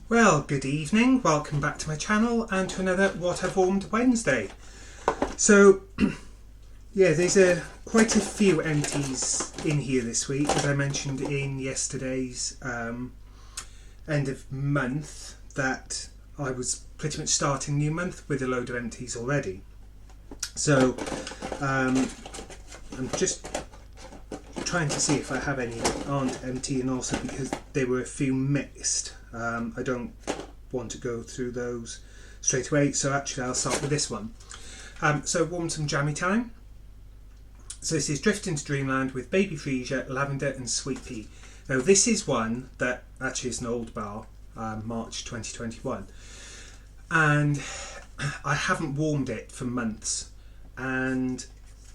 Well, good evening, welcome back to my channel and to another What I've Warmed Wednesday. So, yeah, there's quite a few empties in here this week, as I mentioned in yesterday's end of month, that I was pretty much starting the new month with a load of empties already. So, I'm just trying to see if I have any that aren't empty, and also because there were a few mixed. I don't want to go through those straight away, so actually I'll start with this one. So warmed some jammy time. So this is Drift into Dreamland with Baby Freesia, Lavender and Sweet Pea. Now this is one that actually is an old bar, March 2021, and I haven't warmed it for months, and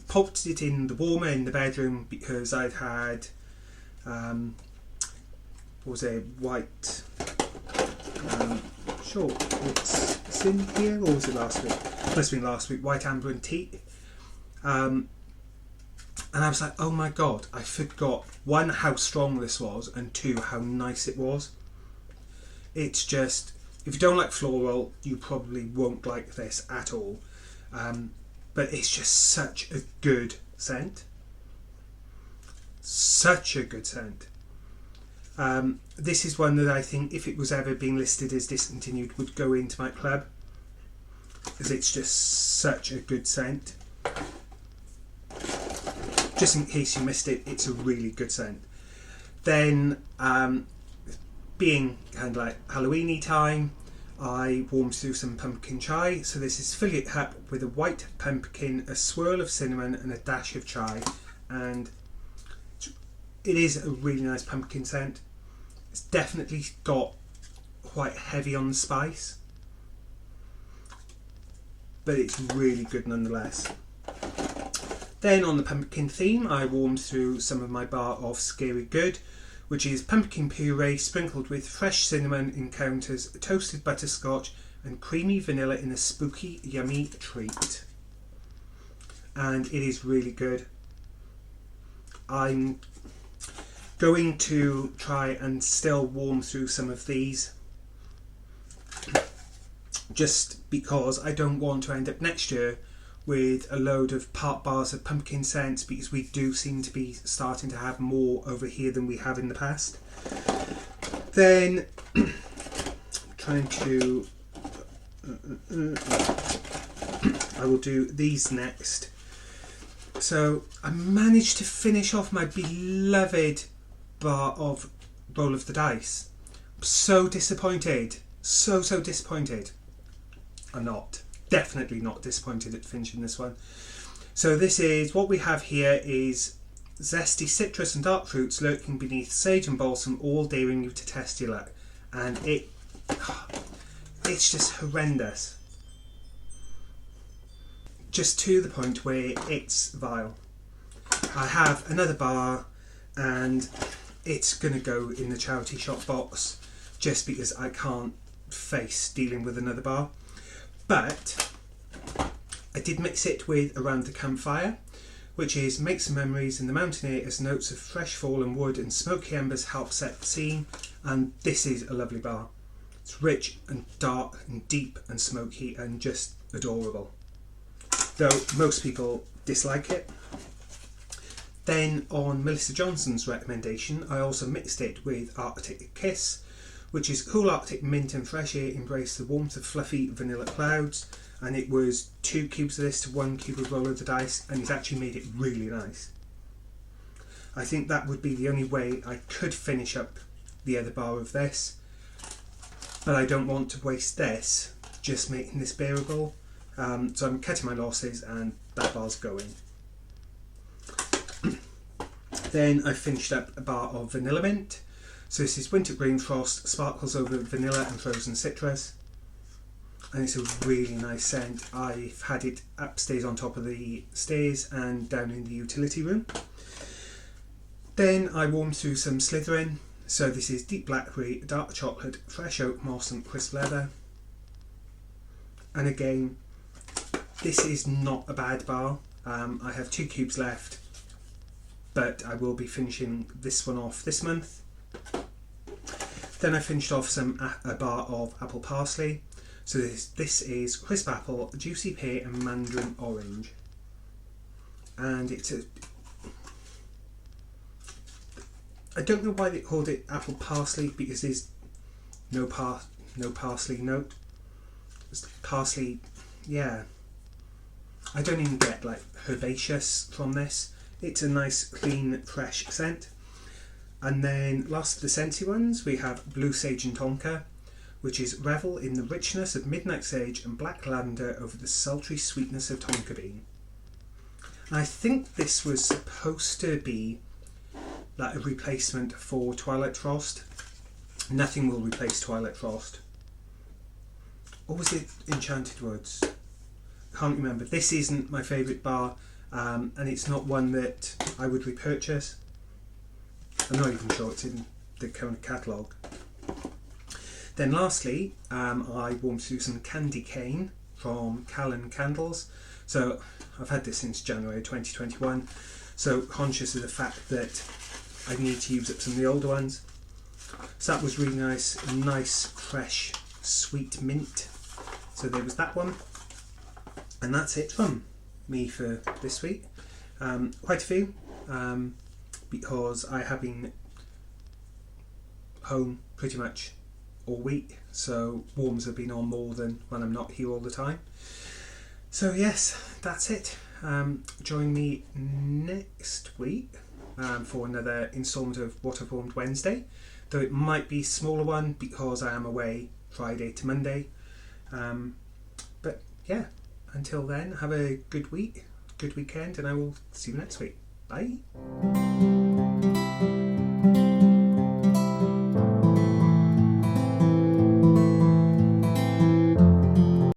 popped it in the warmer in the bedroom because I'd had white, sure, it's in here, or was it last week? Must have been last week, white, amber and teak. And I was like, oh my god, I forgot, one, how strong this was, and two, how nice it was. It's just, if you don't like floral, you probably won't like this at all. But it's just such a good scent. Such a good scent. This is one that I think, if it was ever being listed as discontinued, would go into my club, because it's just such a good scent. Just in case you missed it, it's a really good scent. Then, being kind of like Halloweeny time, I warmed through some pumpkin chai. So this is filling it up with a white pumpkin, a swirl of cinnamon and a dash of chai, and it is a really nice pumpkin scent. It's definitely got quite heavy on the spice, but it's really good nonetheless. Then on the pumpkin theme, I warmed through some of my bar of Scary Good, which is pumpkin puree sprinkled with fresh cinnamon, encounters toasted butterscotch and creamy vanilla in a spooky, yummy treat. And it is really good. I'm going to try and still warm through some of these, just because I don't want to end up next year with a load of part bars of pumpkin scents, because we do seem to be starting to have more over here than we have in the past. Then trying to I will do these next. So I managed to finish off my beloved bar of Roll of the Dice. I'm so disappointed, so disappointed. I'm not. Definitely not disappointed at finishing this one. So this is, what we have here is zesty citrus and dark fruits lurking beneath sage and balsam, all daring you to test your luck. And it's just horrendous. Just to the point where it's vile. I have another bar and it's going to go in the charity shop box, just because I can't face dealing with another bar. But I did mix it with Around the Campfire, which is make some memories in the mountain air as notes of fresh fallen wood and smoky embers help set the scene. And this is a lovely bar. It's rich and dark and deep and smoky and just adorable, though most people dislike it. Then on Melissa Johnson's recommendation, I also mixed it with Arctic Kiss, which is cool Arctic mint and fresh air embrace the warmth of fluffy vanilla clouds, and it was 2 cubes of this to 1 cube of Roll of the Dice, and it's actually made it really nice. I think that would be the only way I could finish up the other bar of this, but I don't want to waste this just making this bearable, so I'm cutting my losses and that bar's going. Then I finished up a bar of Vanilla Mint. So this is Winter Green Frost, sparkles over vanilla and frozen citrus, and it's a really nice scent. I've had it upstairs on top of the stairs and down in the utility room. Then I warmed through some Slytherin. So this is Deep Blackberry, Dark Chocolate, Fresh Oak Moss and Crisp Leather. And again, this is not a bad bar. I have 2 cubes left, but I will be finishing this one off this month. Then I finished off a bar of apple parsley. So this is crisp apple, juicy pear and mandarin orange. And I don't know why they called it apple parsley, because there's no parsley note. It's parsley, yeah. I don't even get like herbaceous from this. It's a nice, clean, fresh scent. And then last of the scentsy ones, we have Blue Sage and Tonka, which is revel in the richness of midnight sage and black lavender over the sultry sweetness of tonka bean. And I think this was supposed to be like a replacement for Twilight Frost. Nothing will replace Twilight Frost. Or was it Enchanted Woods? Can't remember. This isn't my favourite bar, and it's not one that I would repurchase. I'm not even sure it's in the current catalogue. Then lastly, I warmed to some Candy Cane from Callan Candles. So I've had this since January 2021, so conscious of the fact that I need to use up some of the older ones. So that was really nice, a nice, fresh, sweet mint. So there was that one. And that's it from me for this week. Quite a few, because I have been home pretty much all week, so warms have been on more than when I'm not here all the time. So yes, that's it. Join me next week for another instalment of What I've Warmed Wednesday, though it might be a smaller one because I am away Friday to Monday. But yeah, until then, have a good week, good weekend, and I will see you next week. Bye.